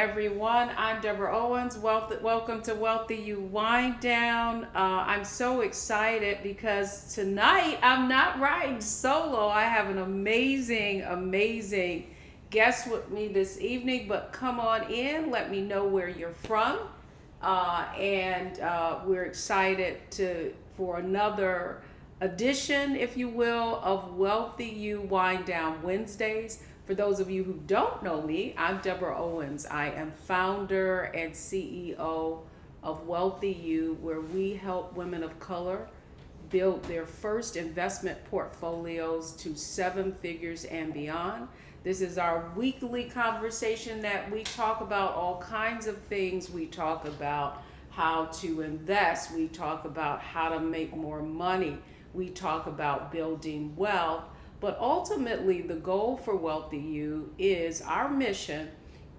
everyone. I'm Deborah Owens. Welcome to WealthyU Wind Down. I'm so excited because tonight I'm not riding solo. I have an amazing guest with me this evening. But come on in. Let me know where you're from, and we're excited for another edition, if you will, of WealthyU Wind Down Wednesdays. For those of you who don't know me, I'm Deborah Owens. I am founder and CEO of WealthyU, where we help women of color build their first investment portfolios to 7 figures and beyond. This is our weekly conversation that we talk about all kinds of things. We talk about how to invest. We talk about how to make more money. We talk about building wealth. But ultimately, the goal for WealthyU is, our mission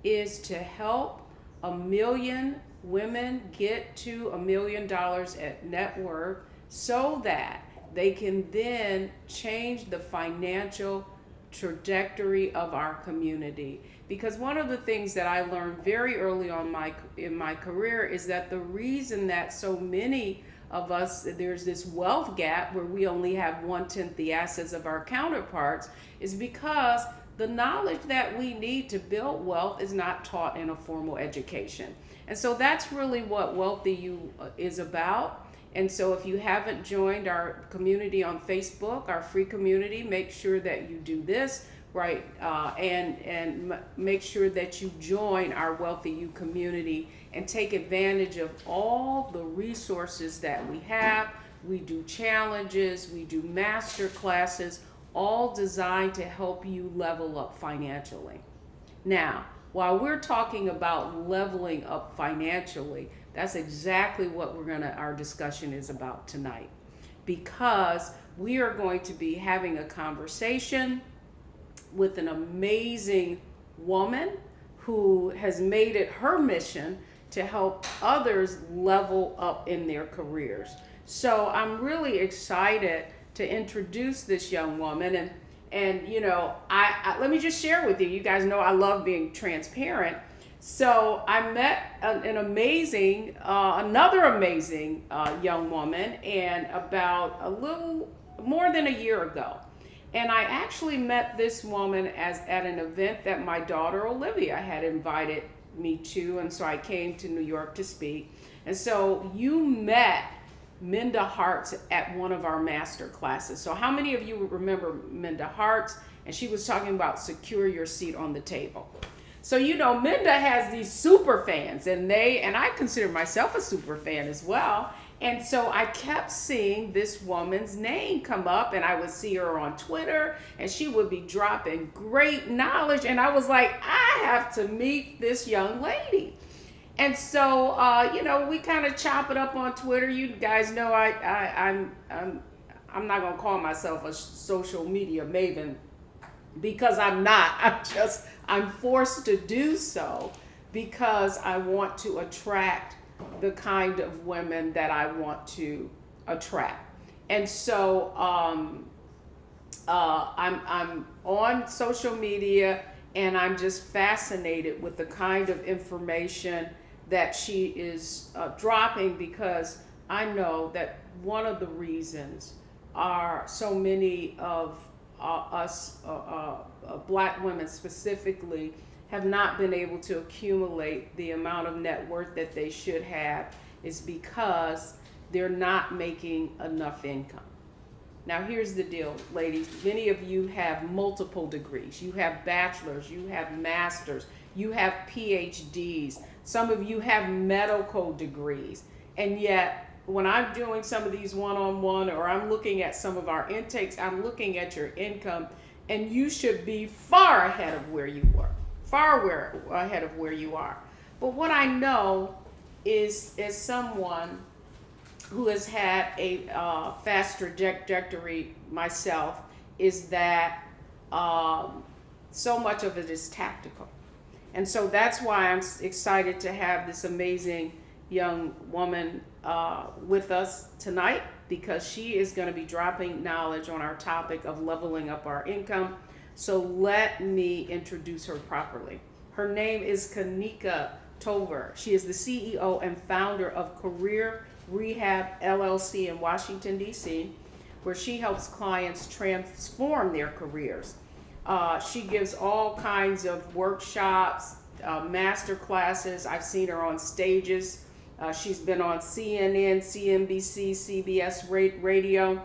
is to help 1 million women get to $1 million at net worth so that they can then change the financial trajectory of our community. Because one of the things that I learned very early on in my career is that the reason that so many of us, there's this wealth gap where we only have 1/10 the assets of our counterparts, is because the knowledge that we need to build wealth is not taught in a formal education. And so that's really what WealthyU is about. And so if you haven't joined our community on Facebook, our free community, make sure that you do this, right? And make sure that you join our WealthyU community and take advantage of all the resources that we have. We do challenges, we do master classes, all designed to help you level up financially. Now, while we're talking about leveling up financially, that's exactly what our discussion is about tonight. Because we are going to be having a conversation with an amazing woman who has made it her mission to help others level up in their careers. So I'm really excited to introduce this young woman. And you know, I let me just share with you. You guys know I love being transparent. So I met another amazing young woman, and about a little more than a year ago. And I actually met this woman at an event that my daughter Olivia had invited me to, and so I came to New York to speak. And so you met Minda Harts at one of our master classes. So how many of you remember Minda Harts? And she was talking about secure your seat on the table. So you know, Minda has these super fans, and I consider myself a super fan as well. And so I kept seeing this woman's name come up, and I would see her on Twitter, and she would be dropping great knowledge. And I was like, I have to meet this young lady. And so, you know, we kind of chop it up on Twitter. You guys know I'm not gonna call myself a social media maven, because I'm not. I'm forced to do so because I want to attract the kind of women that I want to attract. And so I'm on social media, and I'm just fascinated with the kind of information that she is dropping, because I know that one of the reasons are so many of us Black women specifically have not been able to accumulate the amount of net worth that they should have is because they're not making enough income. Now here's the deal, ladies. Many of you have multiple degrees. You have bachelors, you have masters, you have PhDs. Some of you have medical degrees. And yet, when I'm doing some of these one-on-one, or I'm looking at some of our intakes, I'm looking at your income, and you should be far ahead of where you were. Ahead of where you are. But what I know is, as someone who has had a fast trajectory myself, is that so much of it is tactical. And so that's why I'm excited to have this amazing young woman with us tonight, because she is going to be dropping knowledge on our topic of leveling up our income. So let me introduce her properly. Her name is Kanika Tolver. She is the CEO and founder of Career Rehab LLC in Washington, D.C., where she helps clients transform their careers. She gives all kinds of workshops, master classes. I've seen her on stages. She's been on CNN, CNBC, CBS radio.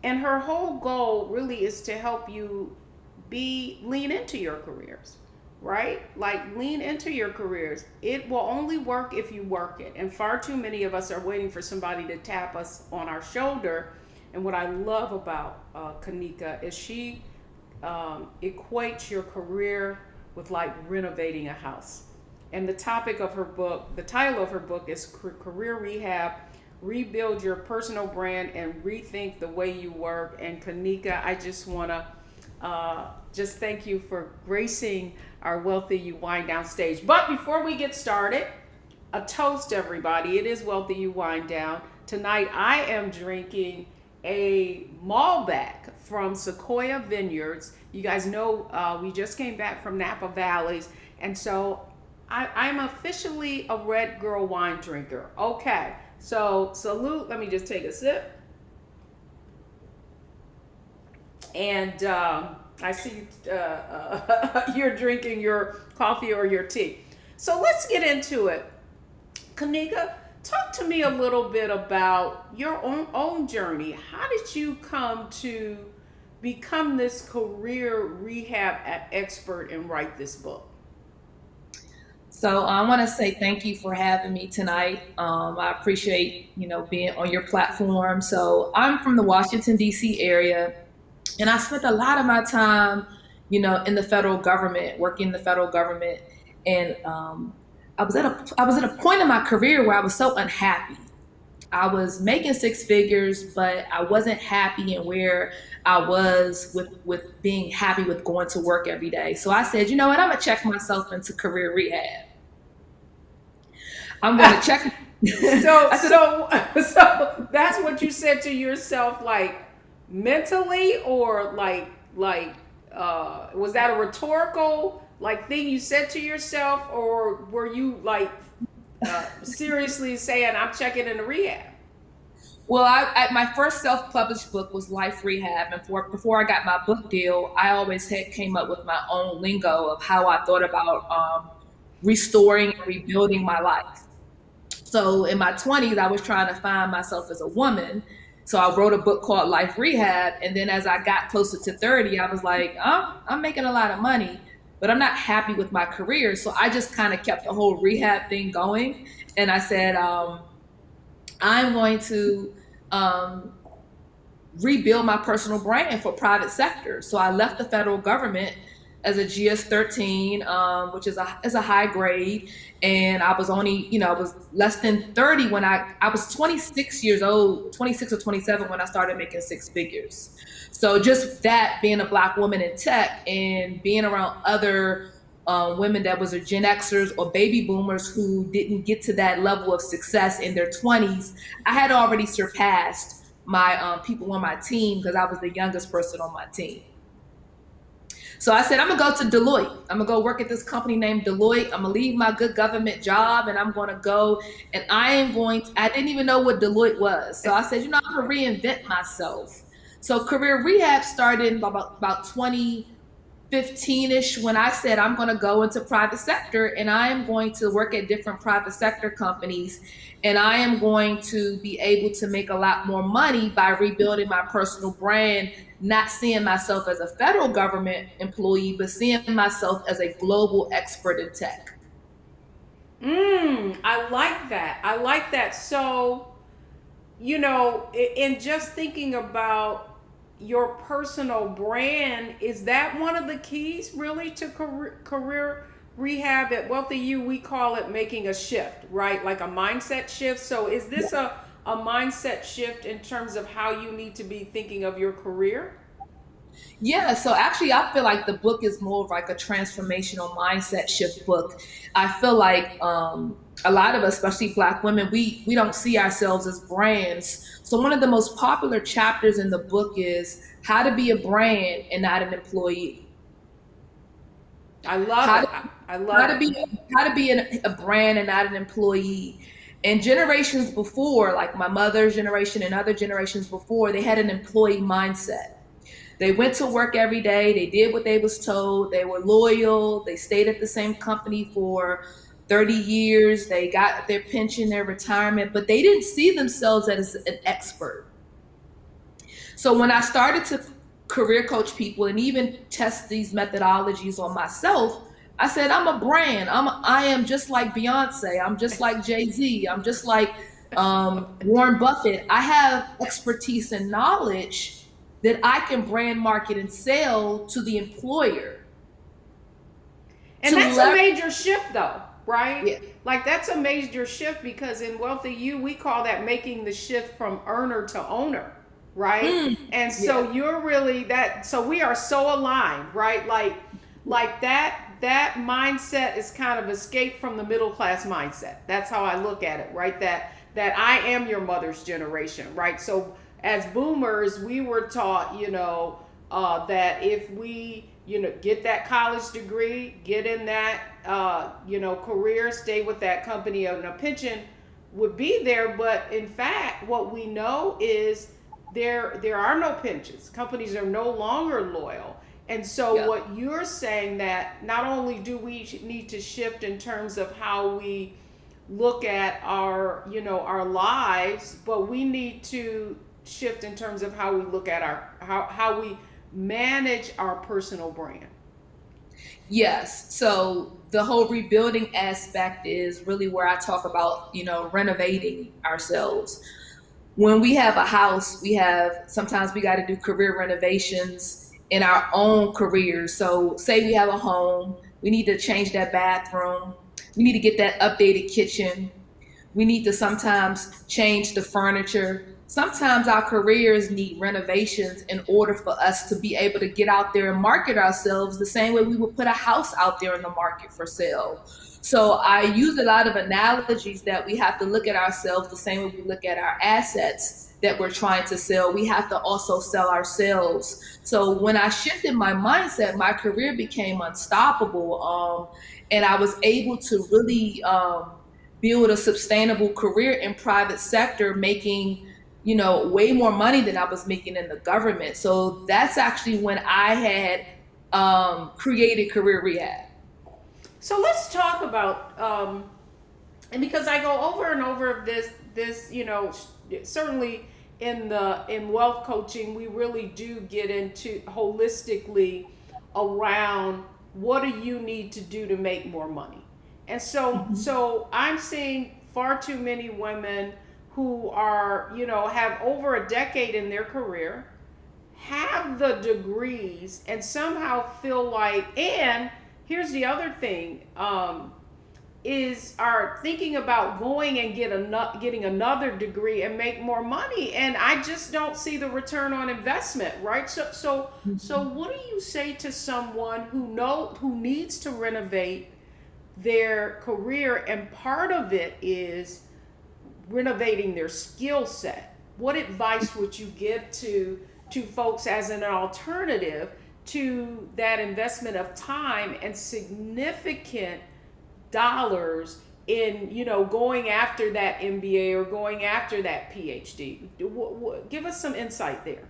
And her whole goal really is to help you lean into your careers, right? Like lean into your careers. It will only work if you work it. And far too many of us are waiting for somebody to tap us on our shoulder. And what I love about Kanika is she equates your career with like renovating a house. And the topic of her book, the title of her book is Career Rehab, Rebuild Your Personal Brand and Rethink the Way You Work. And Kanika, I just want to just thank you for gracing our WealthyU Wind Down stage. But before we get started, a toast, everybody. It is WealthyU Wind Down. Tonight I am drinking a Malbec from Sequoia Vineyards. You guys know we just came back from Napa Valleys, and so I'm officially a red girl wine drinker. Okay, so salute. Let me just take a sip. And I see you're drinking your coffee or your tea. So let's get into it. Kanika, talk to me a little bit about your own journey. How did you come to become this career rehab expert and write this book? So I want to say thank you for having me tonight. I appreciate, being on your platform. So I'm from the Washington, D.C. area, and I spent a lot of my time, in the federal government, working in the federal government. And I was at a point in my career where I was so unhappy. I was making six figures, but I wasn't happy in where I was with being happy with going to work every day. So I said, you know what, I'm gonna check myself into career rehab. I'm gonna check. So that's what you said to yourself, like mentally, or like was that a rhetorical like thing you said to yourself, or were you like seriously saying I'm checking into rehab? Well, my first self-published book was Life Rehab, and before I got my book deal, I always came up with my own lingo of how I thought about restoring and rebuilding my life. So in my 20s, I was trying to find myself as a woman. So I wrote a book called Life Rehab, and then as I got closer to 30, I was like, I'm making a lot of money, but I'm not happy with my career. So I just kind of kept the whole rehab thing going, and I said, I'm going to rebuild my personal brand for private sector. So I left the federal government as a GS-13, which is a high grade. And I was only, I was less than 30 when I was 26 years old, 26 or 27 when I started making six figures. So just that, being a Black woman in tech and being around other women that was Gen Xers or baby boomers who didn't get to that level of success in their 20s, I had already surpassed my people on my team because I was the youngest person on my team. So I said, I'm gonna go to Deloitte. I'm gonna go work at this company named Deloitte. I'm gonna leave my good government job and I'm gonna go and I didn't even know what Deloitte was. So I said, I'm gonna reinvent myself. So career rehab started in about 2015-ish when I said I'm going to go into private sector and I am going to work at different private sector companies and I am going to be able to make a lot more money by rebuilding my personal brand, not seeing myself as a federal government employee, but seeing myself as a global expert in tech. I like that. I like that. So, in just thinking about your personal brand, is that one of the keys really to career rehab? At WealthyU, we call it making a shift, right? Like a mindset shift. So is this a mindset shift in terms of how you need to be thinking of your career? Yeah, so actually I feel like the book is more of like a transformational mindset shift book. I feel like a lot of us, especially Black women, we don't see ourselves as brands. So one of the most popular chapters in the book is how to be a brand and not an employee. I love it. I How love to it. be a brand and not an employee. And generations before, like my mother's generation and other generations before, they had an employee mindset. They went to work every day. They did what they was told. They were loyal. They stayed at the same company for 30 years. They got their pension, their retirement, but they didn't see themselves as an expert. So when I started to career coach people and even test these methodologies on myself, I said, I'm a brand. I am just like Beyonce. I'm just like Jay-Z. I'm just like Warren Buffett. I have expertise and knowledge that I can brand, market, and sell to the employer And to that's a leverage. major shift, though, right? Yeah. Like, that's a major shift because in Wealthy You, we call that making the shift from earner to owner, right? Mm, And yeah. so you're really that. So we are so aligned, right? Like that mindset is kind of escape from the middle class mindset. That's how I look at it, right? That I am your mother's generation, right? So as boomers, we were taught, that if we, get that college degree, get in that, career, stay with that company, and a pension would be there. But in fact, what we know is there are no pensions. Companies are no longer loyal. And so Yeah. what you're saying that not only do we need to shift in terms of how we look at our lives, but we need to shift in terms of how we look at how we manage our personal brand. Yes. So the whole rebuilding aspect is really where I talk about, renovating ourselves. When we have a house, sometimes we got to do career renovations in our own careers. So say we have a home, we need to change that bathroom. We need to get that updated kitchen. We need to sometimes change the furniture. Sometimes our careers need renovations in order for us to be able to get out there and market ourselves the same way we would put a house out there in the market for sale. So I use a lot of analogies that we have to look at ourselves the same way we look at our assets that we're trying to sell. We have to also sell ourselves. So when I shifted my mindset, my career became unstoppable. And I was able to really build a sustainable career in private sector, making way more money than I was making in the government. So that's actually when I had created Career Rehab. So let's talk about and because I go over and over this certainly in wealth coaching we really do get into holistically around what do you need to do to make more money. And Mhm. so I'm seeing far too many women who are, have over a decade in their career, have the degrees, and somehow feel like, and here's the other thing, is are thinking about going and getting another degree and make more money, and I just don't see the return on investment, right? So Mhm. what do you say to someone who needs to renovate their career, and part of it is renovating their skill set? What advice would you give to folks as an alternative to that investment of time and significant dollars in going after that MBA or going after that PhD? Give us some insight there.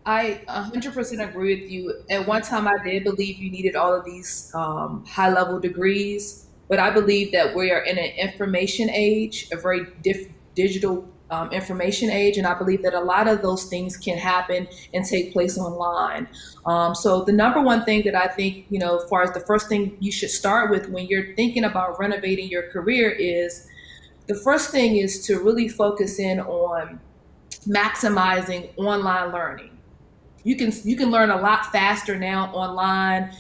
I 100% agree with you. At one time, I did believe you needed all of these high level degrees, but I believe that we are in an information age, a very digital information age, and I believe that a lot of those things can happen and take place online. So the number one thing that I think, as far as the first thing you should start with when you're thinking about renovating your career is the first thing is to really focus in on maximizing online learning. You can learn a lot faster now online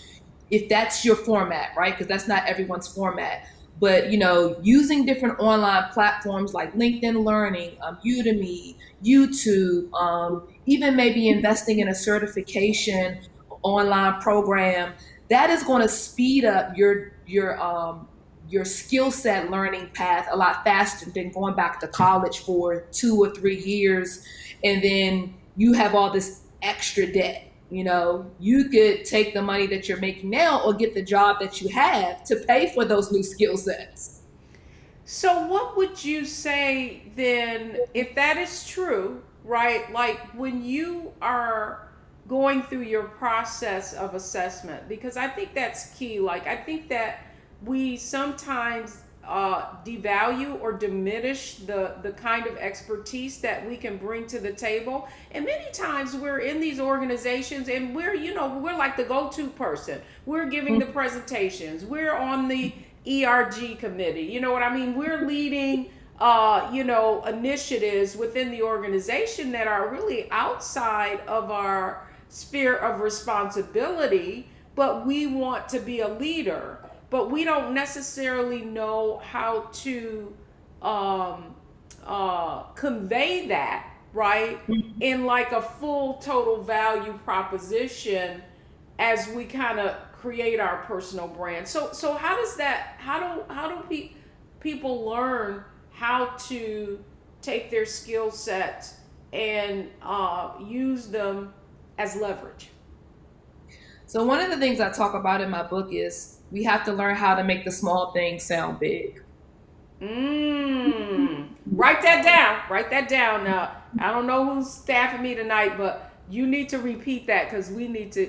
if that's your format, right? Because that's not everyone's format. But using different online platforms like LinkedIn Learning, Udemy, YouTube, even maybe investing in a certification online program, that is going to speed up your skill set learning path a lot faster than going back to college for 2 or 3 years, and then you have all this extra debt. You could take the money that you're making now or get the job that you have to pay for those new skill sets. So, what would you say then, if that is true, right? Like when you are going through your process of assessment, because I think that's key. Like, I think that we sometimes devalue or diminish the kind of expertise that we can bring to the table. And many times we're in these organizations and we're like the go-to person. We're giving the presentations. We're on the ERG committee. You know what I mean? We're leading initiatives within the organization that are really outside of our sphere of responsibility, but we want to be a leader, but we don't necessarily know how to convey that, right, in like a full total value proposition as we kind of create our personal brand. So how does that, how do people learn how to take their skill sets and use them as leverage? So one of the things I talk about in my book is we have to learn how to make the small things sound big. Write that down. Write that down. Now, I don't know who's staffing me tonight, but you need to repeat that because we need to,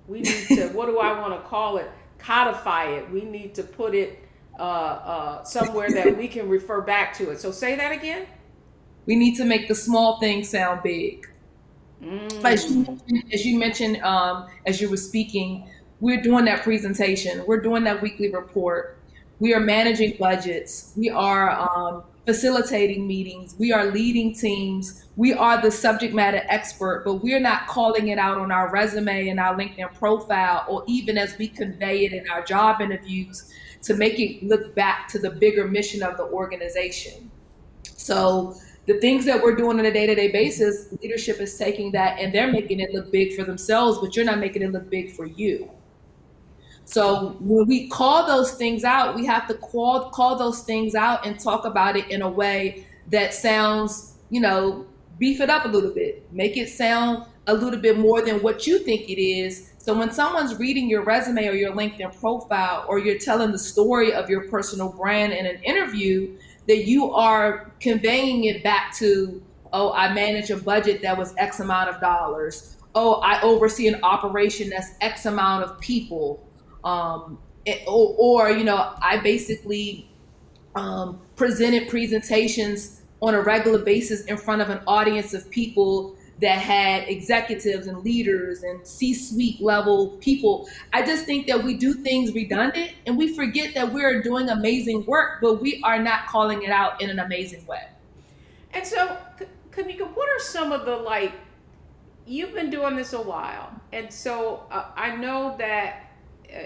what do I want to call it? Codify it. We need to put it somewhere that we can refer back to it. So say that again. We need to make the small things sound big. As you mentioned, as you were speaking, we're doing that presentation. We're doing that weekly report. We are managing budgets. We are facilitating meetings. We are leading teams. We are the subject matter expert, but we're not calling it out on our resume and our LinkedIn profile, or even as we convey it in our job interviews to make it look back to the bigger mission of the organization. So the things that we're doing on a day-to-day basis, leadership is taking that and they're making it look big for themselves, but you're not making it look big for you. So when we call those things out, we have to call those things out and talk about it in a way that sounds, beef it up a little bit, make it sound a little bit more than what you think it is. So when someone's reading your resume or your LinkedIn profile, or you're telling the story of your personal brand in an interview, that you are conveying it back to, oh, I manage a budget that was X amount of dollars. Oh, I oversee an operation that's X amount of people. I basically presented presentations on a regular basis in front of an audience of people that had executives and leaders and C-suite level people. I just think that we do things redundant and we forget that we're doing amazing work, but we are not calling it out in an amazing way. And so, Kanika, what are some of the, you've been doing this a while, and so I know that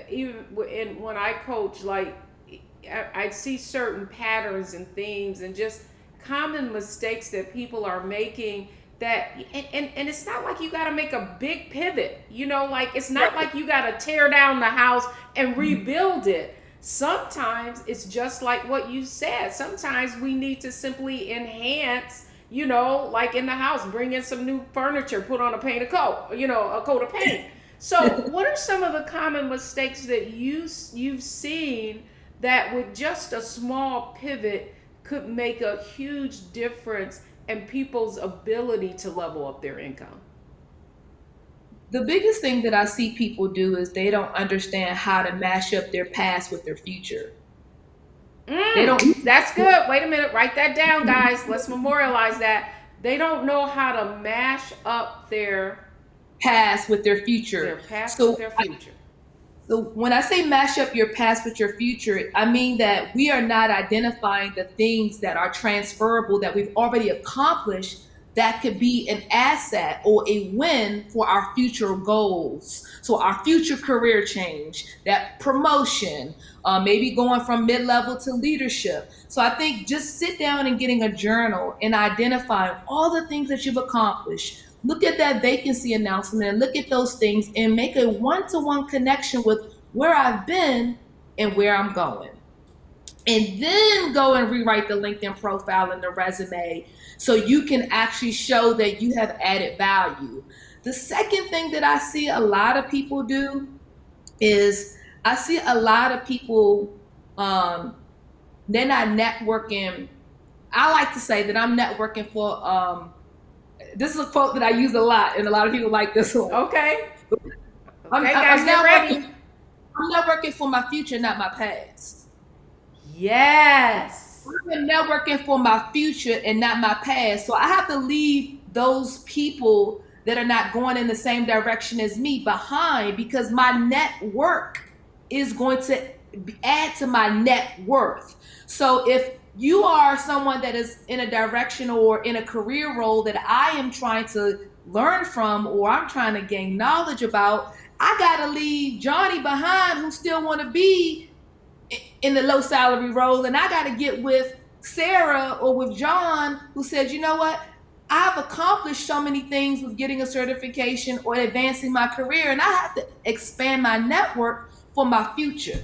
even when I coach, I see certain patterns and themes and just common mistakes that people are making, that and it's not like you got to make a big pivot, it's not like you got to tear down the house and rebuild it. Sometimes it's just like what you said. Sometimes we need to simply enhance, like in the house, bring in some new furniture, put on a coat of paint. So what are some of the common mistakes that you've seen that with just a small pivot could make a huge difference in people's ability to level up their income? The biggest thing that I see people do is they don't understand how to mash up their past with their future. That's good. Wait a minute. Write that down, guys. Let's memorialize that. They don't know how to mash up their past with their future. Their past with their future. So when I say mash up your past with your future, I mean that we are not identifying the things that are transferable that we've already accomplished that could be an asset or a win for our future goals. So our future career change, that promotion, maybe going from mid-level to leadership. So I think just sit down and getting a journal and identifying all the things that you've accomplished. Look at that vacancy announcement and look at those things and make a one-to-one connection with where I've been and where I'm going. And then go and rewrite the LinkedIn profile and the resume so you can actually show that you have added value. The second thing that I see a lot of people do is I see a lot of people, they're not networking. I like to say that I'm networking for, this is a quote that I use a lot, and a lot of people like this one. Okay. I'm, Okay, I'm guys, get ready. I'm networking for my future, not my past. Yes. I'm networking for my future and not my past. So I have to leave those people that are not going in the same direction as me behind, because my network is going to add to my net worth. So if you are someone that is in a direction or in a career role that I am trying to learn from, or I'm trying to gain knowledge about, I got to leave Johnny behind who still want to be in the low salary role, and I got to get with Sarah or with John who said, you know what, I've accomplished so many things with getting a certification or advancing my career, and I have to expand my network for my future.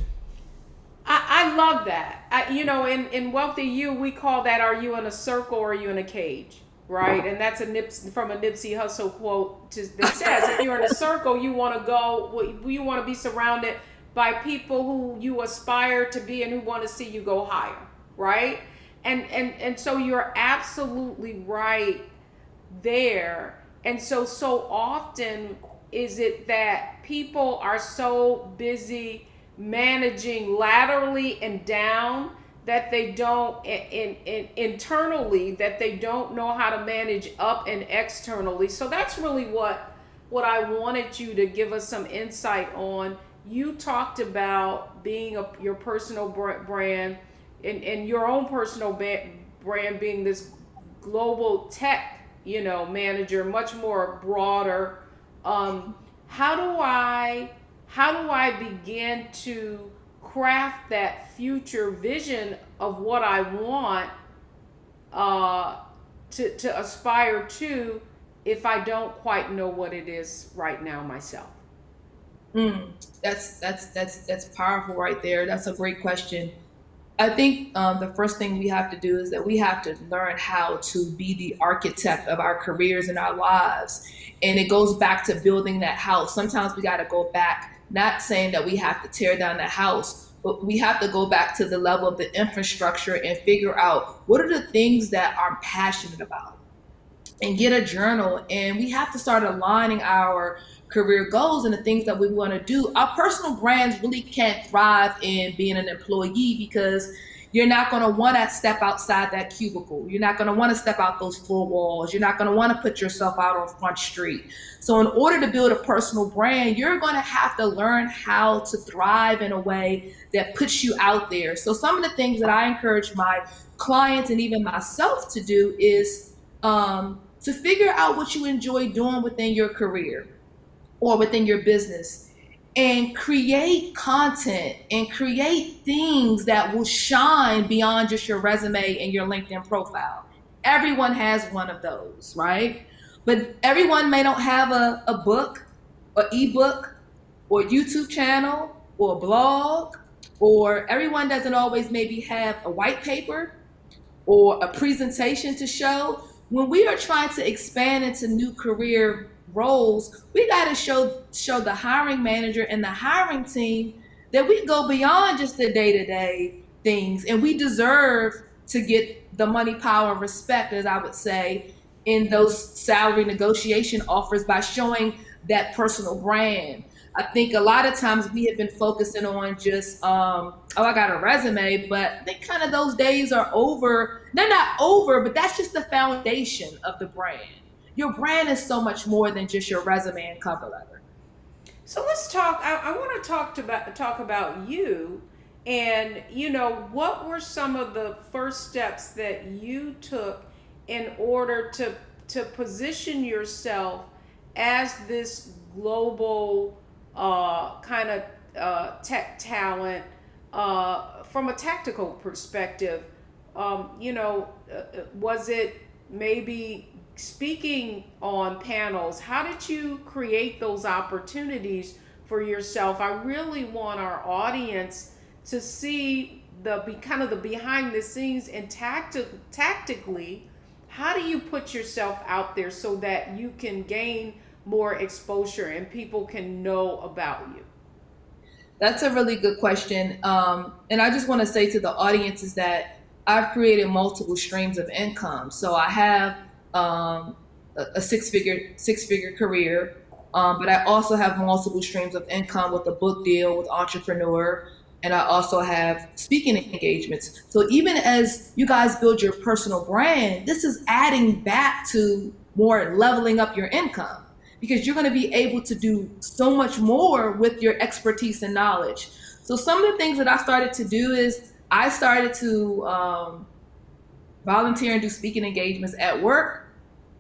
I love that. In WealthyU, we call that, are you in a circle or are you in a cage? Right? And that's from a Nipsey Hussle quote that says, if you're in a circle, you want to go, you want to be surrounded by people who you aspire to be and who want to see you go higher. Right? And so you're absolutely right there. And so often is it that people are so busy managing laterally and down that they don't internally, that they don't know how to manage up and externally. So that's really what I wanted you to give us some insight on. You talked about being your personal brand, and your own personal brand being this global tech manager, much more broader. How do I begin to craft that future vision of what I want to aspire to, if I don't quite know what it is right now myself? That's powerful right there. That's a great question. I think the first thing we have to do is that we have to learn how to be the architect of our careers and our lives. And it goes back to building that house. Sometimes we got to go back, not saying that we have to tear down the house, but we have to go back to the level of the infrastructure and figure out what are the things that I'm passionate about, and get a journal. And we have to start aligning our career goals and the things that we want to do. Our personal brands really can't thrive in being an employee, because you're not going to want to step outside that cubicle. You're not going to want to step out those four walls. You're not going to want to put yourself out on Front Street. So in order to build a personal brand, you're going to have to learn how to thrive in a way that puts you out there. So some of the things that I encourage my clients and even myself to do is to figure out what you enjoy doing within your career or within your business, and create content and create things that will shine beyond just your resume and your LinkedIn profile. Everyone has one of those, right? But everyone may not have a book, or ebook, or YouTube channel, or blog, or everyone doesn't always maybe have a white paper or a presentation to show. When we are trying to expand into new career roles, we got to show the hiring manager and the hiring team that we go beyond just the day-to-day things, and we deserve to get the money, power, and respect, as I would say, in those salary negotiation offers by showing that personal brand. I think a lot of times we have been focusing on just, oh, I got a resume, but I think kind of those days are over. They're not over, but that's just the foundation of the brand. Your brand is so much more than just your resume and cover letter. So let's talk. I want to talk about you, and what were some of the first steps that you took in order to position yourself as this global kind of tech talent from a tactical perspective? Was it maybe speaking on panels? How did you create those opportunities for yourself? I really want our audience to see the behind the scenes, and tactically, how do you put yourself out there so that you can gain more exposure and people can know about you? That's a really good question. And I just want to say to the audience is that I've created multiple streams of income. So I have a six figure career, but I also have multiple streams of income with a book deal with Entrepreneur, and I also have speaking engagements. So even as you guys build your personal brand, this is adding back to more leveling up your income because you're going to be able to do so much more with your expertise and knowledge. So some of the things that I started to do is I started to volunteer and do speaking engagements at work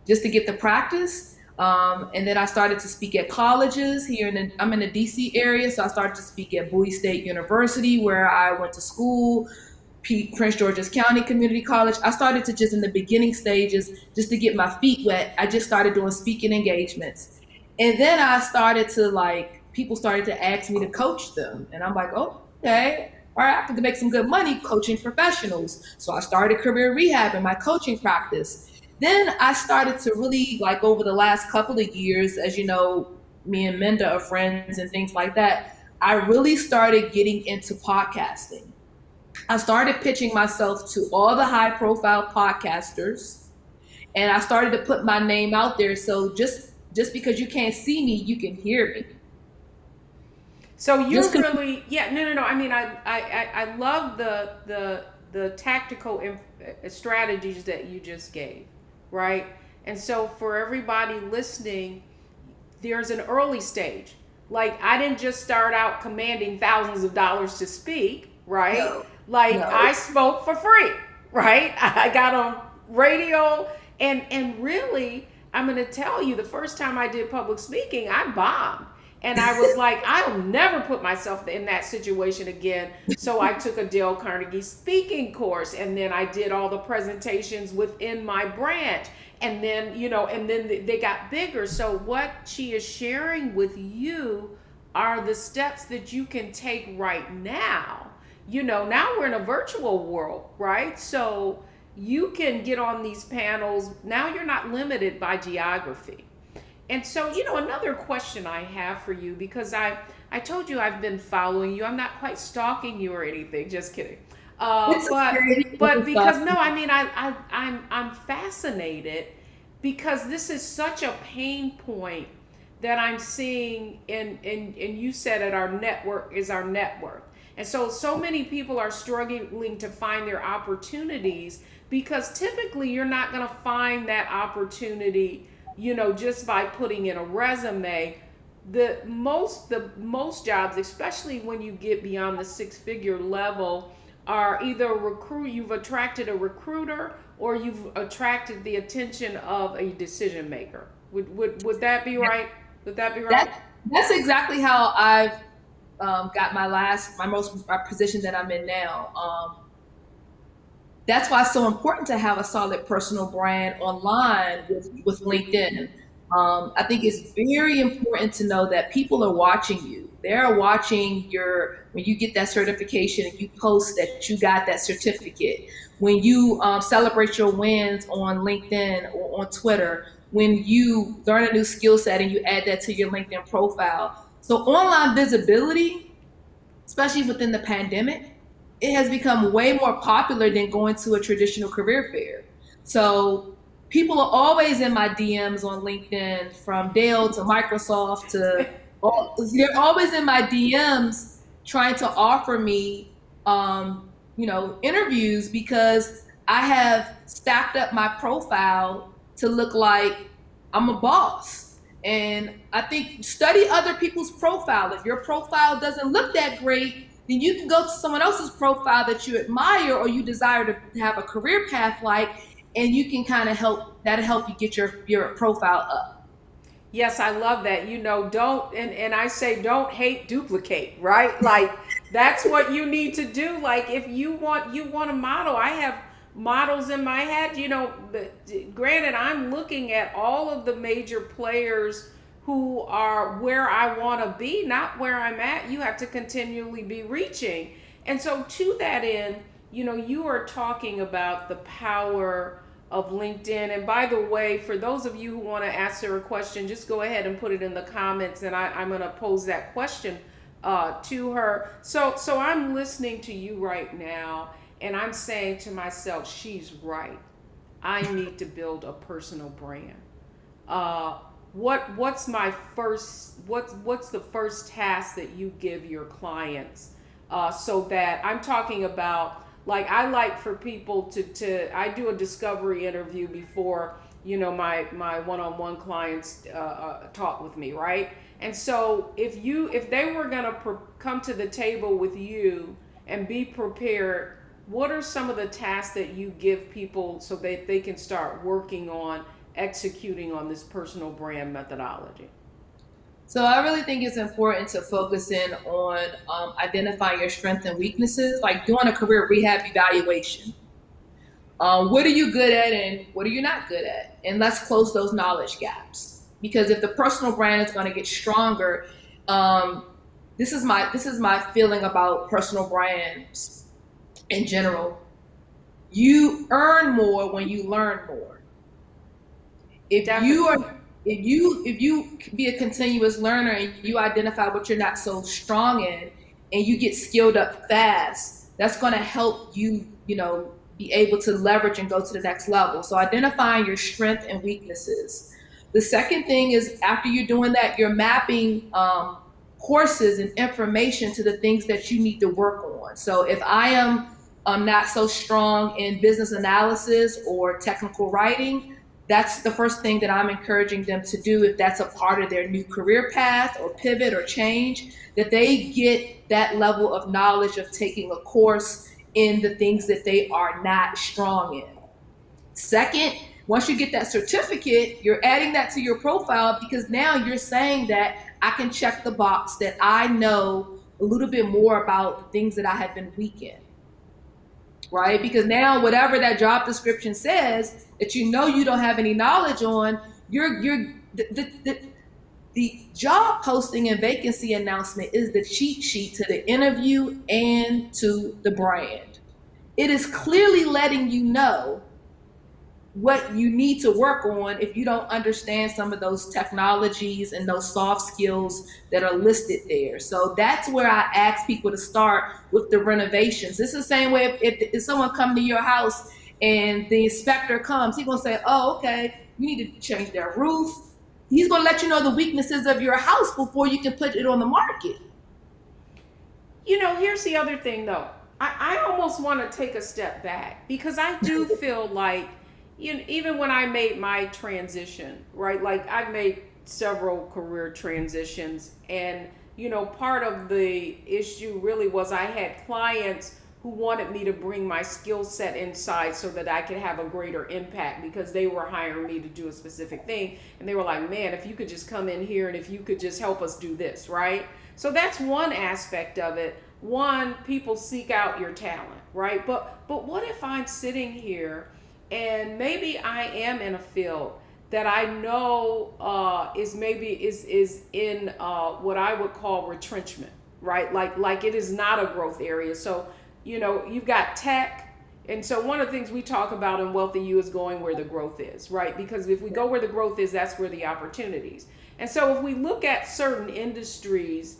just to get the practice. And then I started to speak at colleges here I'm in the DC area. So I started to speak at Bowie State University where I went to school, Prince George's County Community College. I started to just in the beginning stages, just to get my feet wet. I just started doing speaking engagements. And then I started to people started to ask me to coach them. And I'm like, oh, okay, all right, I can make some good money coaching professionals. So I started career rehab in my coaching practice. Then I started to really over the last couple of years, as you know, me and Minda are friends and things like that. I really started getting into podcasting. I started pitching myself to all the high profile podcasters and I started to put my name out there. So just because you can't see me, you can hear me. So you're really, yeah, no. I mean, I love the tactical strategies that you just gave, right? And so for everybody listening, there's an early stage. Like I didn't just start out commanding thousands of dollars to speak, right? No, Like no. I spoke for free, right? I got on radio and really, I'm going to tell you the first time I did public speaking, I bombed. And I was like, I'll never put myself in that situation again. So I took a Dale Carnegie speaking course and then I did all the presentations within my branch. And then, and then they got bigger. So what she is sharing with you are the steps that you can take right now. Now we're in a virtual world, right? So you can get on these panels. Now you're not limited by geography. And so, another question I have for you, because I told you I've been following you. I'm not quite stalking you or anything. Just kidding. But because no, I mean I'm fascinated because this is such a pain point that I'm seeing and you said it, our network is our net worth. And so many people are struggling to find their opportunities because typically you're not going to find that opportunity just by putting in a resume. The most jobs, especially when you get beyond the six-figure level, are either you've attracted a recruiter or you've attracted the attention of a decision maker. Would that be right? Would that be right? That's exactly how I've got my position that I'm in now. That's why it's so important to have a solid personal brand online with LinkedIn. I think it's very important to know that people are watching you. They're watching when you get that certification and you post that you got that certificate, when you celebrate your wins on LinkedIn or on Twitter, when you learn a new skill set and you add that to your LinkedIn profile. So online visibility, especially within the pandemic, it has become way more popular than going to a traditional career fair. So people are always in my DMs on LinkedIn, from Dell to Microsoft they're always in my DMs trying to offer me, interviews because I have stacked up my profile to look like I'm a boss. And I think study other people's profile. If your profile doesn't look that great, then you can go to someone else's profile that you admire or you desire to have a career path and you can kind of that'll help you get your profile up. Yes, I love that. Don't and I say don't hate, duplicate, right? Like that's what you need to do. Like if you want a model, I have models in my head, but granted I'm looking at all of the major players who are where I want to be, not where I'm at. You have to continually be reaching. And so to that end, you are talking about the power of LinkedIn. And by the way, for those of you who want to ask her a question, just go ahead and put it in the comments, and I'm going to pose that question to her. So I'm listening to you right now, and I'm saying to myself, she's right. I need to build a personal brand. What's the first task that you give your clients, so that I'm talking about, like, I like for people to I do a discovery interview before, my one-on-one clients talk with me, right? And so if they were going to come to the table with you and be prepared, what are some of the tasks that you give people so that they can start working on executing on this personal brand methodology? So I really think it's important to focus in on identifying your strengths and weaknesses, like doing a career rehab evaluation. What are you good at and what are you not good at? And let's close those knowledge gaps. Because if the personal brand is going to get stronger, this is my feeling about personal brands in general. You earn more when you learn more. If you be a continuous learner and you identify what you're not so strong in and you get skilled up fast, that's going to help you, be able to leverage and go to the next level. So identifying your strengths and weaknesses. The second thing is, after you're doing that, you're mapping courses and information to the things that you need to work on. So if I am not so strong in business analysis or technical writing, that's the first thing that I'm encouraging them to do, if that's a part of their new career path or pivot or change, that they get that level of knowledge of taking a course in the things that they are not strong in. Second, once you get that certificate, you're adding that to your profile, because now you're saying that I can check the box that I know a little bit more about the things that I have been weak in. Right? Because now whatever that job description says that you don't have any knowledge on, the job posting and vacancy announcement is the cheat sheet to the interview and to the brand. It is clearly letting you know what you need to work on if you don't understand some of those technologies and those soft skills that are listed there. So that's where I ask people to start with the renovations. It's the same way if someone comes to your house and the inspector comes, he's going to say, oh, okay, you need to change that roof. He's going to let you know the weaknesses of your house before you can put it on the market. Here's the other thing, though. I almost want to take a step back, because I do feel like, even when I made my transition, right? Like, I've made several career transitions, and part of the issue really was I had clients who wanted me to bring my skill set inside so that I could have a greater impact, because they were hiring me to do a specific thing, and they were like, man, if you could just come in here and if you could just help us do this, right? So that's one aspect of it. One, people seek out your talent, right? But what if I'm sitting here and maybe I am in a field that I know is in what I would call retrenchment, right? Like it is not a growth area. So you've got tech, and so one of the things we talk about in WealthyU is going where the growth is, right? Because if we go where the growth is, that's where the opportunities. And so if we look at certain industries,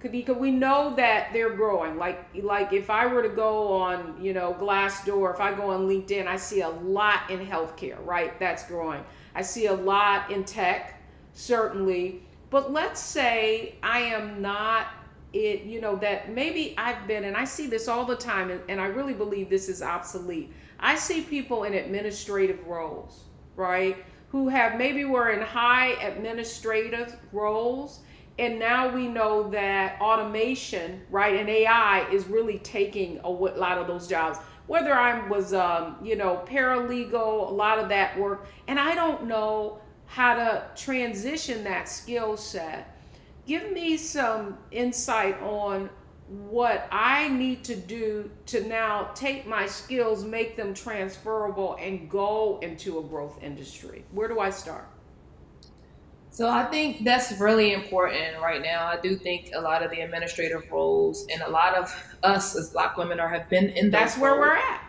Kanika, we know that they're growing. Like if I were to go on, Glassdoor, if I go on LinkedIn, I see a lot in healthcare, right? That's growing. I see a lot in tech, certainly. But let's say I am not that maybe I've been, and I see this all the time, and I really believe this is obsolete. I see people in administrative roles, right? Who were in high administrative roles. And now we know that automation, right, and AI is really taking a lot of those jobs. Whether I was, paralegal, a lot of that work, and I don't know how to transition that skill set. Give me some insight on what I need to do to now take my skills, make them transferable, and go into a growth industry. Where do I start? So I think that's really important right now. I do think a lot of the administrative roles and a lot of us as Black women have been in those That's where roles. we're at.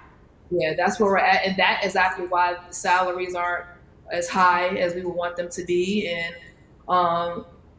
Yeah, that's where we're at, and that is exactly why the salaries aren't as high as we would want them to be. And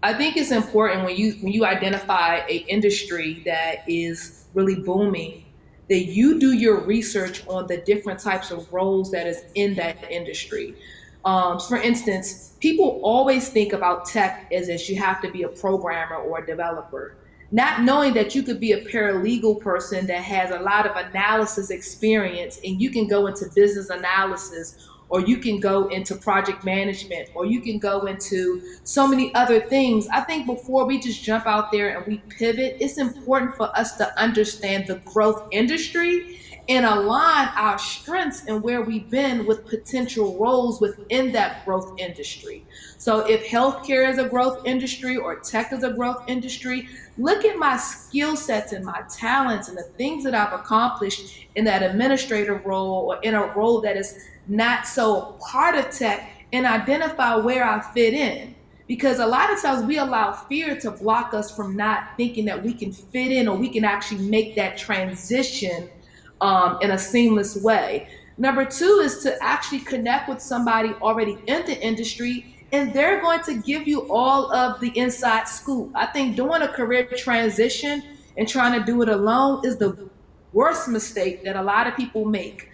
I think it's important when you identify a industry that is really booming, that you do your research on the different types of roles that is in that industry. For instance, people always think about tech as if you have to be a programmer or a developer, not knowing that you could be a paralegal person that has a lot of analysis experience, and you can go into business analysis, or you can go into project management, or you can go into so many other things. I think before we just jump out there and we pivot, it's important for us to understand the growth industry and align our strengths and where we've been with potential roles within that growth industry. So if healthcare is a growth industry or tech is a growth industry, look at my skill sets and my talents and the things that I've accomplished in that administrative role or in a role that is not so part of tech, and identify where I fit in. Because a lot of times we allow fear to block us from not thinking that we can fit in or we can actually make that transition in a seamless way. Number two is to actually connect with somebody already in the industry, and they're going to give you all of the inside scoop. I think doing a career transition and trying to do it alone is the worst mistake that a lot of people make.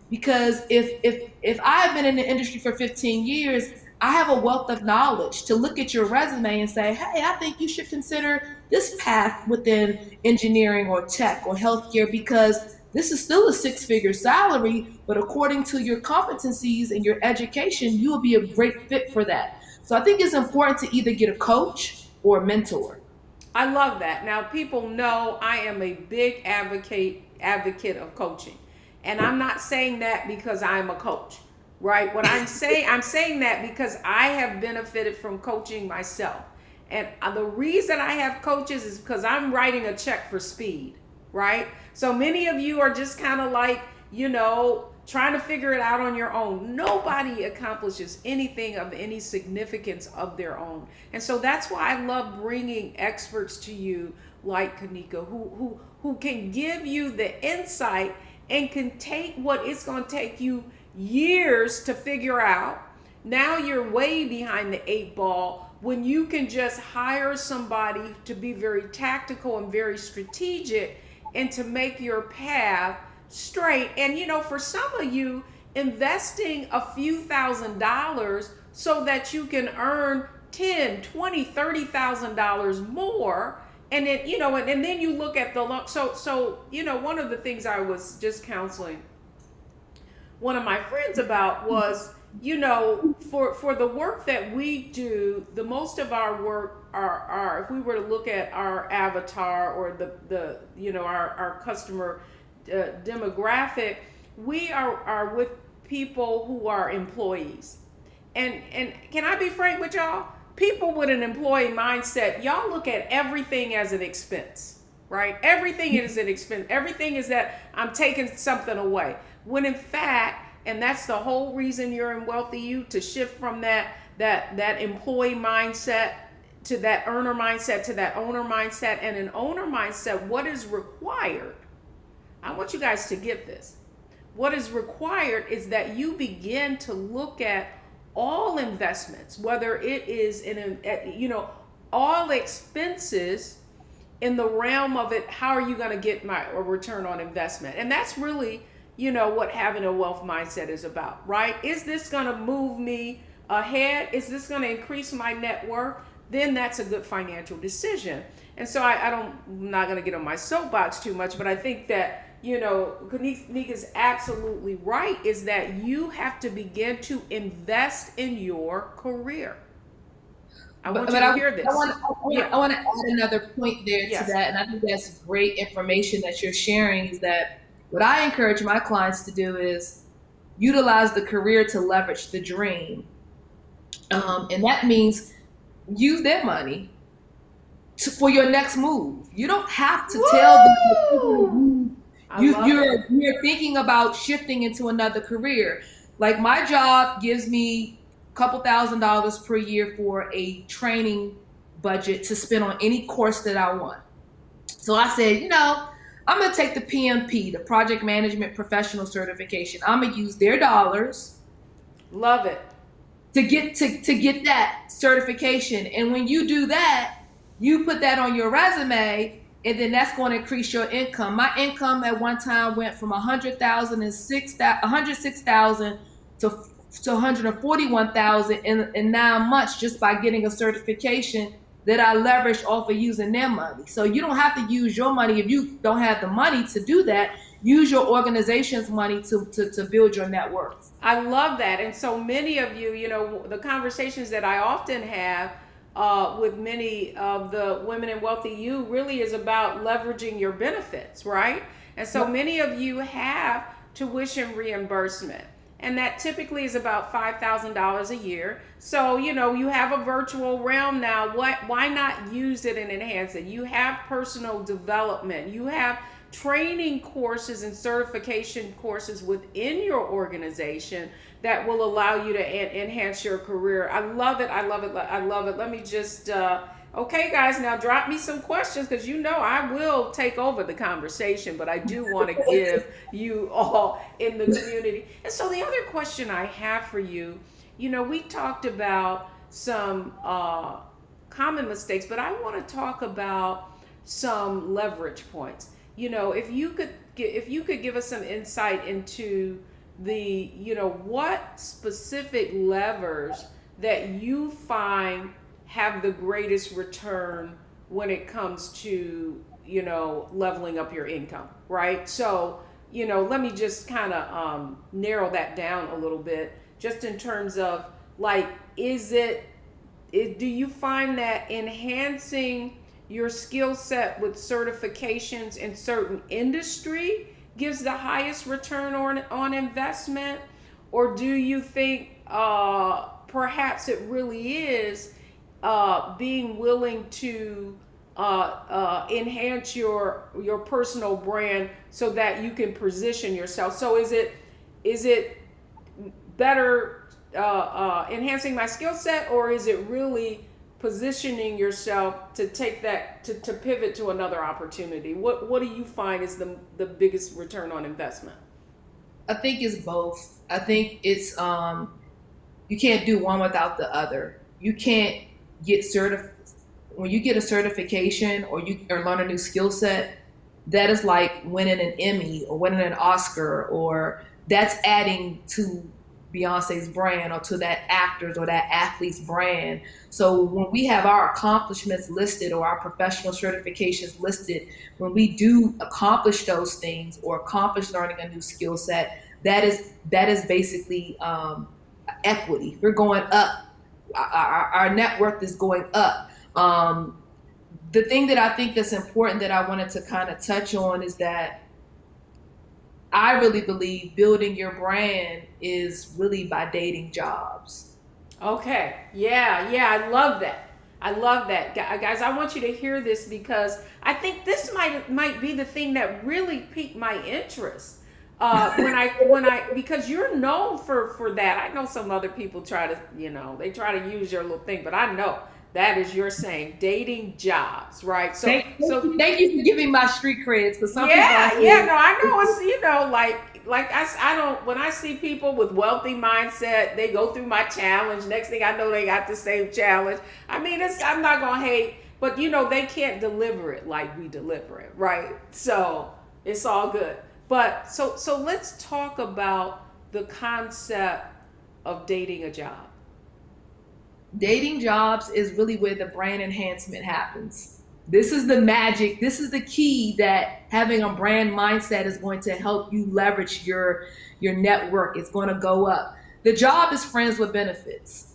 Because if I've been in the industry for 15 years, I have a wealth of knowledge to look at your resume and say, hey, I think you should consider this path within engineering or tech or healthcare, because this is still a six-figure salary, but according to your competencies and your education, you will be a great fit for that. So I think it's important to either get a coach or a mentor. I love that. Now, people know I am a big advocate of coaching. And I'm not saying that because I'm a coach, right? What I'm saying that because I have benefited from coaching myself. And the reason I have coaches is because I'm writing a check for speed, right? So many of you are just kind of like, trying to figure it out on your own. Nobody accomplishes anything of any significance of their own. And so that's why I love bringing experts to you like Kanika, who can give you the insight and can take what it's going to take you years to figure out. Now you're way behind the eight ball when you can just hire somebody to be very tactical and very strategic and to make your path straight. And for some of you, investing a few $1,000s so that you can earn 10, 20, $30,000 more. And then, and then you look at the one of the things I was just counseling one of my friends about was, for the work that we do, the most of our work are if we were to look at our avatar or the our customer demographic, we are with people who are employees. And can I be frank with y'all? People with an employee mindset, y'all look at everything as an expense, right? Everything is an expense. Everything is that I'm taking something away. When in fact, and that's the whole reason you're in WealthyU, to shift from that employee mindset to that earner mindset to that owner mindset. And an owner mindset, what is required? I want you guys to get this. What is required is that you begin to look at all investments, whether it is all expenses in the realm of it. How are you going to get a return on investment? And that's really, what having a wealth mindset is about, right? Is this going to move me ahead? Is this going to increase my net worth? Then that's a good financial decision. And so I'm not going to get on my soapbox too much, but I think that Kanika is absolutely right, is that you have to begin to invest in your career. I want you to hear this. I want to add another point there to that, and I think that's great information that you're sharing, is that what I encourage my clients to do is utilize the career to leverage the dream. And that means use their money for your next move. You don't have to tell them you're thinking about shifting into another career. Like my job gives me a couple $1,000s per year for a training budget to spend on any course that I want. So I said, I'm going to take the PMP, the Project Management Professional Certification. I'm going to use their dollars. Love it. To get that certification. And when you do that, you put that on your resume, and then that's going to increase your income. My income at one time went from 106,000 to 141,000 in 9 months just by getting a certification that I leveraged off of using their money. So you don't have to use your money if you don't have the money to do that. Use your organization's money to build your net worth. I love that. And so many of you, you know, the conversations that I often have with many of the women in WealthyU really is about leveraging your benefits, right? And so many of you have tuition reimbursement. And that typically is about $5,000 a year. So, you know, you have a virtual realm now. Why not use it and enhance it? You have personal development. You have training courses and certification courses within your organization that will allow you to enhance your career. I love it. I love it. I love it. Let me just, okay, guys, now drop me some questions because you know I will take over the conversation, but I do want to give you all in the community. And so the other question I have for you, you know, we talked about some common mistakes, but I want to talk about some leverage points. You know, if you could give us some insight into the, you know, what specific levers that you find have the greatest return when it comes to, you know, leveling up your income, right? So, you know, let me just kind of narrow that down a little bit, just in terms of like, do you find that enhancing your skill set with certifications in certain industry gives the highest return on investment? Or do you think perhaps it really is being willing to enhance your personal brand so that you can position yourself? So is it better enhancing my skill set, or is it really positioning yourself to take that to pivot to another opportunity? What do you find is the biggest return on investment? I think it's both. I think it's you can't do one without the other. You can't get when you get a certification or learn a new skill set, that is like winning an Emmy or winning an Oscar, or that's adding to Beyonce's brand or to that actor's or that athlete's brand. So when we have our accomplishments listed or our professional certifications listed, when we do accomplish those things or accomplish learning a new skill set, that is basically equity. We're going up. Our net worth is going up. The thing that I think that's important that I wanted to kind of touch on is that I really believe building your brand is really by dating jobs. Okay. Yeah. I love that. Guys, I want you to hear this because I think this might be the thing that really piqued my interest. Because you're known for that. I know some other people try to use your little thing, but I know that is your saying, dating jobs, right? So thank you for giving my street creds, because some people I know it's I don't, when I see people with wealthy mindset, they go through my challenge. Next thing I know, they got the same challenge. I mean, I'm not gonna hate, but they can't deliver it like we deliver it, right? So it's all good. But so let's talk about the concept of dating a job. Dating jobs is really where the brand enhancement happens. This is the magic. This is the key that having a brand mindset is going to help you leverage your network. It's going to go up. The job is friends with benefits.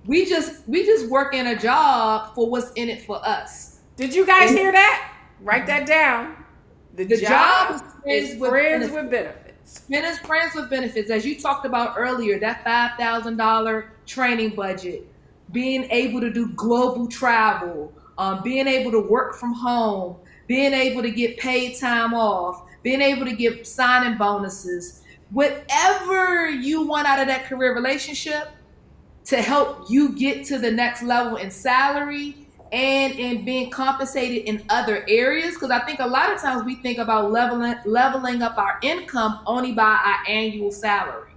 We just work in a job for what's in it for us. Did you guys hear that? Write that down. The job is friends with benefits. Friends with benefits. As you talked about earlier, that $5,000 training budget, being able to do global travel, being able to work from home, being able to get paid time off, being able to get signing bonuses, whatever you want out of that career relationship to help you get to the next level in salary, and in being compensated in other areas. Because I think a lot of times we think about leveling up our income only by our annual salary.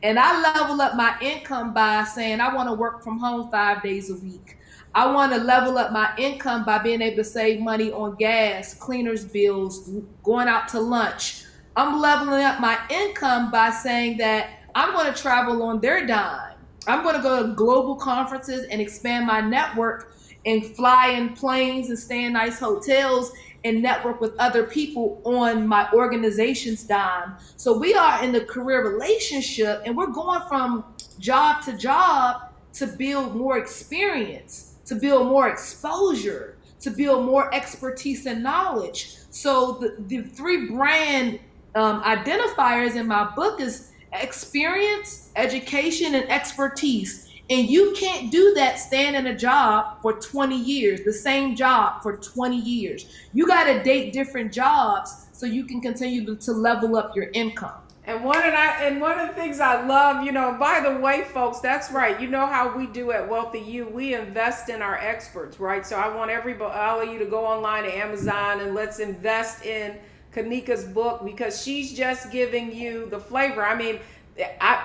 And I level up my income by saying I want to work from home 5 days a week. I want to level up my income by being able to save money on gas, cleaners bills, going out to lunch. I'm leveling up my income by saying that I'm going to travel on their dime. I'm going to go to global conferences and expand my network and fly in planes and stay in nice hotels and network with other people on my organization's dime. So we are in the career relationship and we're going from job to job to build more experience, to build more exposure, to build more expertise and knowledge. So the three brand identifiers in my book is experience, education, and expertise. And you can't do that staying in a job for 20 years, the same job for 20 years. You got to date different jobs so you can continue to level up your income. And one of the things I love, by the way, folks, that's right. You know how we do at WealthyU, we invest in our experts, right? So I want all of you to go online to Amazon and let's invest in Kanika's book, because she's just giving you the flavor. I mean,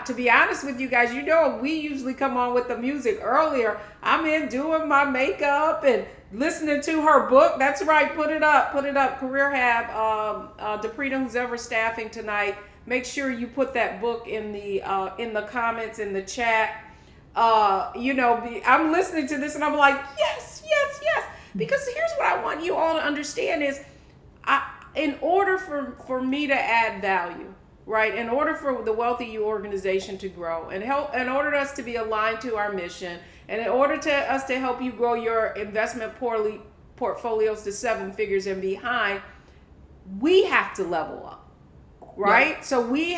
to be honest with you guys, we usually come on with the music earlier. I'm in doing my makeup and listening to her book. That's right. Put it up. Career Hab, Depreta, who's ever staffing tonight. Make sure you put that book in the comments, in the chat. I'm listening to this and I'm like, yes. Because here's what I want you all to understand is, in order for me to add value, right? In order for the WealthyU organization to grow and help, in order for us to be aligned to our mission, and in order to us to help you grow your investment portfolios to 7 figures and behind, we have to level up, right? Yeah. So I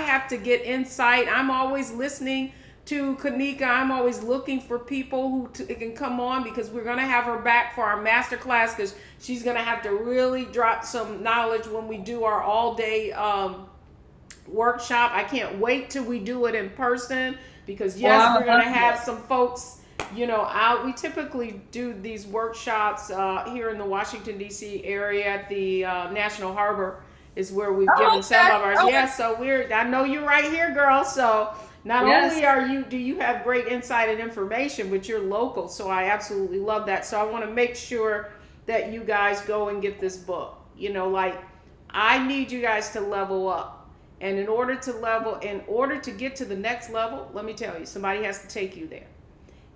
have to get insight. I'm always listening to Kanika. I'm always looking for people who can come on, because we're going to have her back for our masterclass, because she's going to have to really drop some knowledge when we do our all-day workshop. I can't wait till we do it in person, because we're going to have some folks out. We typically do these workshops here in the Washington, D.C. area at the National Harbor is where we've given some of ours. Yeah, so I know you're right here, girl. So not only do you have great insight and information, but you're local. So I absolutely love that. So I want to make sure that you guys go and get this book. I need you guys to level up. And in order to get to the next level, let me tell you, somebody has to take you there.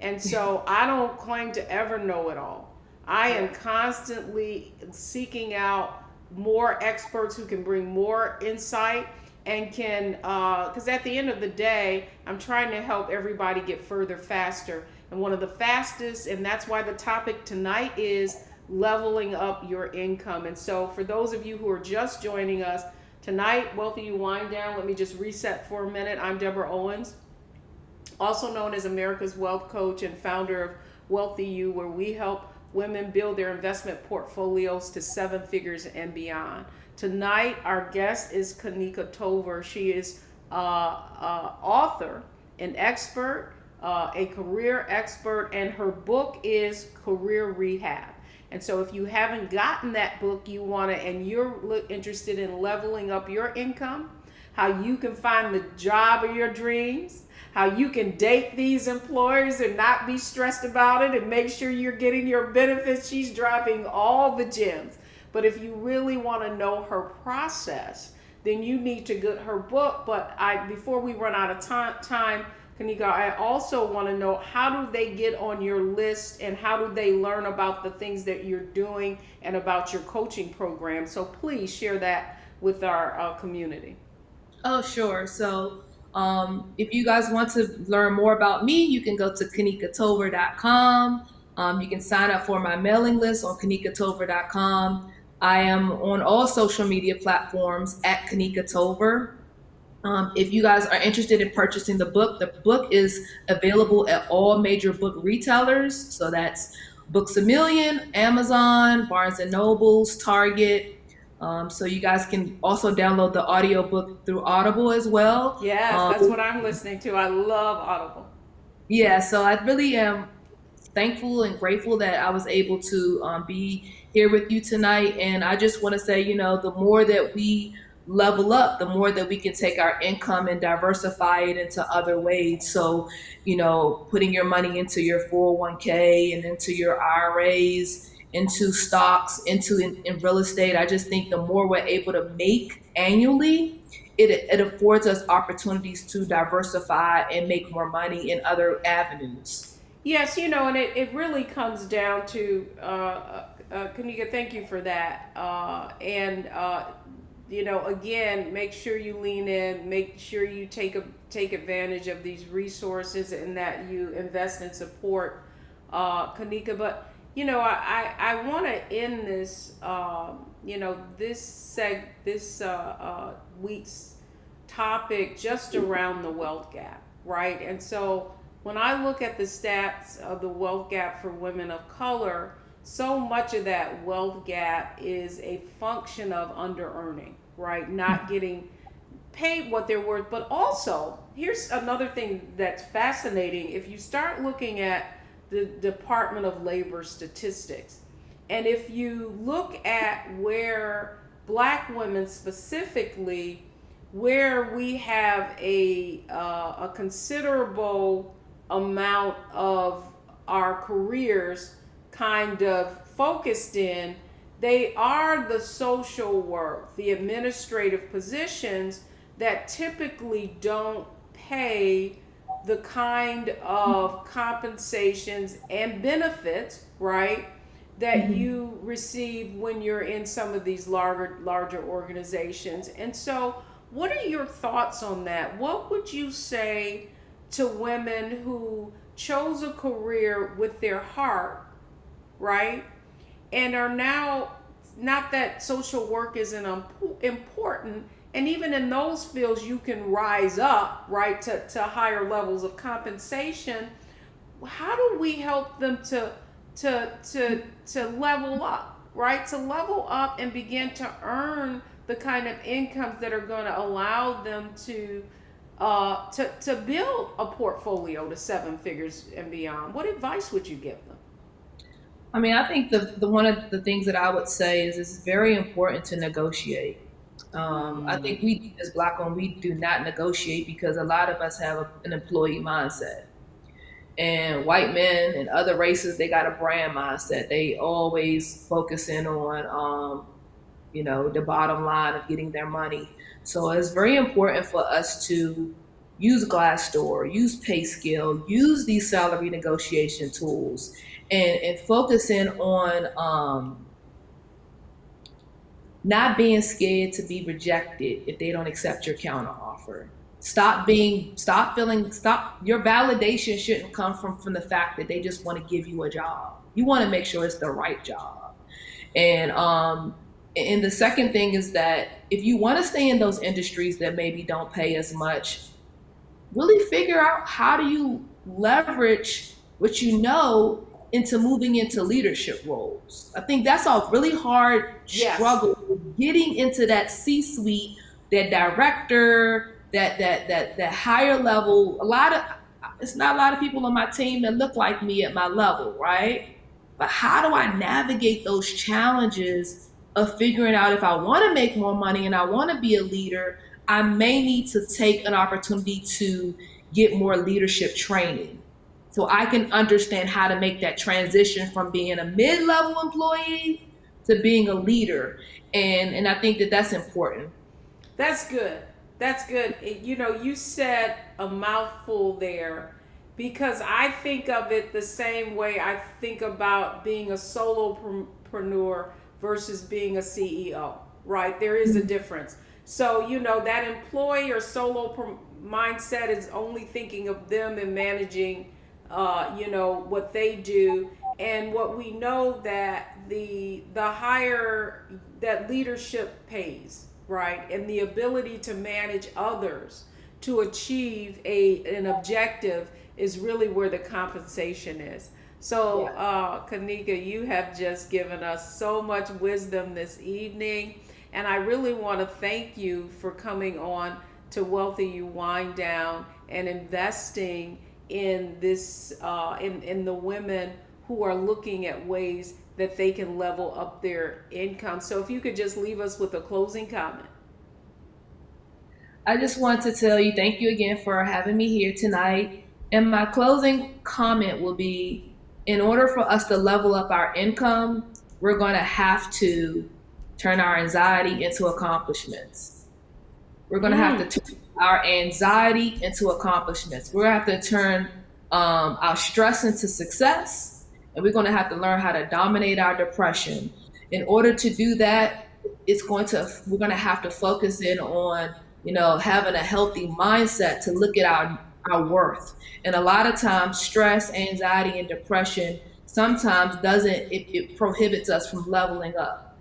And so I don't claim to ever know it all. I am constantly seeking out more experts who can bring more insight and can, because at the end of the day, I'm trying to help everybody get further faster. And one of the fastest, and that's why the topic tonight is leveling up your income. And so for those of you who are just joining us tonight, WealthyU Wind Down, let me just reset for a minute. I'm Deborah Owens, also known as America's Wealth Coach and founder of WealthyU, where we help women build their investment portfolios to 7 figures and beyond. Tonight, our guest is Kanika Tolver. She is author, an expert, a career expert, and her book is Career Rehab. And so if you haven't gotten that book, and you're interested in leveling up your income, how you can find the job of your dreams, how you can date these employers and not be stressed about it and make sure you're getting your benefits. She's dropping all the gems. But if you really want to know her process, then you need to get her book. But before we run out of time, Kanika, I also want to know, how do they get on your list and how do they learn about the things that you're doing and about your coaching program? So please share that with our community. Oh, sure. So if you guys want to learn more about me, you can go to kanikatolver.com. You can sign up for my mailing list on kanikatolver.com. I am on all social media platforms at Kanika Tolver. If you guys are interested in purchasing the book is available at all major book retailers. So that's Books A Million, Amazon, Barnes and Nobles, Target. So you guys can also download the audiobook through Audible as well. Yes, that's what I'm listening to. I love Audible. Yeah, so I really am thankful and grateful that I was able to be here with you tonight. And I just want to say, the more that we level up, the more that we can take our income and diversify it into other ways. So, putting your money into your 401k and into your IRAs, into stocks, in real estate. I just think the more we're able to make annually, it affords us opportunities to diversify and make more money in other avenues. Yes, and it really comes down to, Kanika, thank you for that. Again, make sure you lean in, make sure you take advantage of these resources and that you invest and support Kanika. But, I want to end this, this week's topic just around the wealth gap, right? And so, when I look at the stats of the wealth gap for women of color, so much of that wealth gap is a function of under earning, right? Not getting paid what they're worth. But also, here's another thing that's fascinating. If you start looking at the Department of Labor statistics, and if you look at where Black women specifically, where we have a considerable amount of our careers kind of focused in, they are the social work, the administrative positions that typically don't pay the kind of compensations and benefits, right, that you receive when you're in some of these larger organizations. And so, what are your thoughts on that? What would you say to women who chose a career with their heart, right? And are now, not that social work isn't important, and even in those fields you can rise up, right, to higher levels of compensation. How do we help them to level up, right? To level up and begin to earn the kind of incomes that are going to allow them to build a portfolio to seven figures and beyond. What advice would you give them? I mean, I think the one of the things that I would say is it's very important to negotiate. I think we, as Black women, we do not negotiate because a lot of us have an employee mindset. And white men and other races, they got a brand mindset. They always focus in on, the bottom line of getting their money. So it's very important for us to use Glassdoor, use PayScale, use these salary negotiation tools, and focus in on not being scared to be rejected if they don't accept your counter offer. Your validation shouldn't come from the fact that they just want to give you a job. You want to make sure it's the right job. And the second thing is that if you want to stay in those industries that maybe don't pay as much, really figure out how do you leverage what you know into moving into leadership roles. I think that's a really hard struggle, getting into that C-suite, that director, that higher level. It's not a lot of people on my team that look like me at my level, right? But how do I navigate those challenges of figuring out if I want to make more money and I want to be a leader, I may need to take an opportunity to get more leadership training so I can understand how to make that transition from being a mid-level employee to being a leader. And I think that that's important. That's good. That's good. You said a mouthful there, because I think of it the same way I think about being a solopreneur versus being a CEO, right? There is a difference. So, that employee or mindset is only thinking of them and managing, what they do. And what we know that the higher that leadership pays, right? And the ability to manage others to achieve an objective is really where the compensation is. So, Kanika, you have just given us so much wisdom this evening. And I really want to thank you for coming on to WealthyU Wind Down and investing in this in the women who are looking at ways that they can level up their income. So if you could just leave us with a closing comment. I just want to tell you thank you again for having me here tonight. And my closing comment will be, in order for us to level up our income, we're going to have to turn our anxiety into accomplishments. We're going to have to turn our anxiety into accomplishments. We're going to have to turn our stress into success. And we're going to have to learn how to dominate our depression. In order to do that, we're going to have to focus in on, having a healthy mindset to look at our worth. And a lot of times stress, anxiety, and depression sometimes doesn't, it prohibits us from leveling up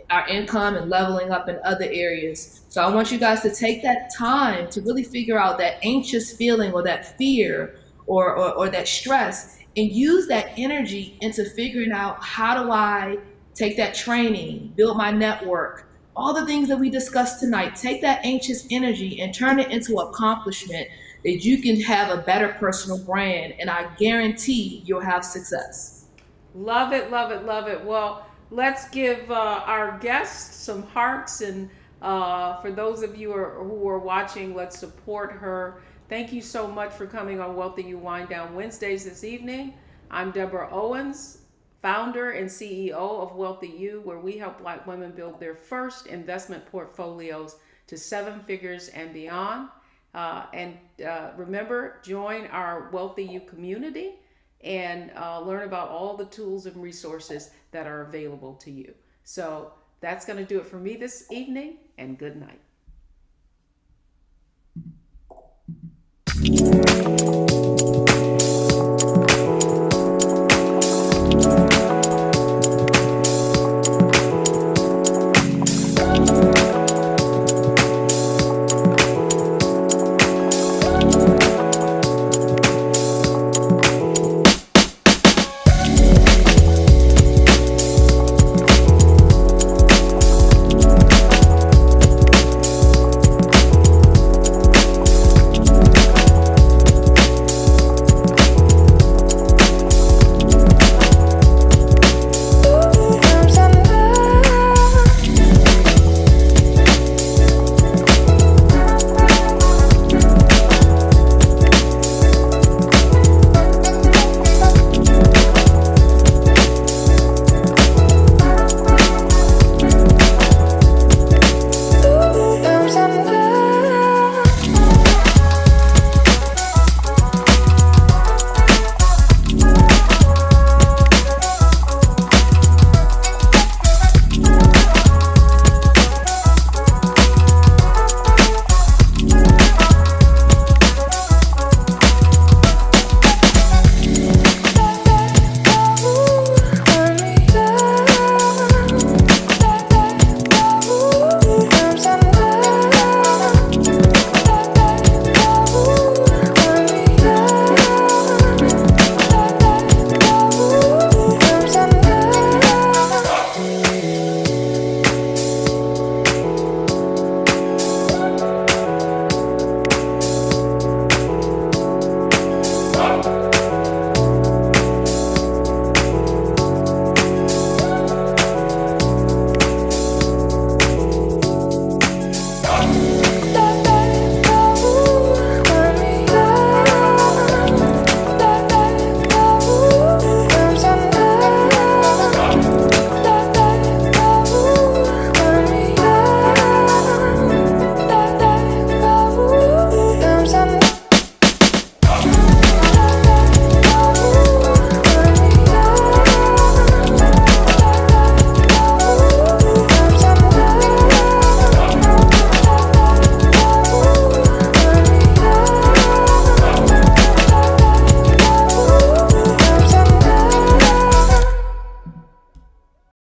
our income and leveling up in other areas. So I want you guys to take that time to really figure out that anxious feeling or that fear or that stress, and use that energy into figuring out, how do I take that training, build my network, all the things that we discussed tonight. Take that anxious energy and turn it into accomplishment that you can have a better personal brand, and I guarantee you'll have success. Love it, love it, love it. Well, let's give our guests some hearts, and for those of you who are watching, let's support her. Thank you so much for coming on Wealthy You Wind Down Wednesdays this evening. I'm Deborah Owens, founder and CEO of WealthyU, where we help Black women build their first investment portfolios to 7 figures and beyond. Remember, join our WealthyU community and learn about all the tools and resources that are available to you. So that's going to do it for me this evening, and good night.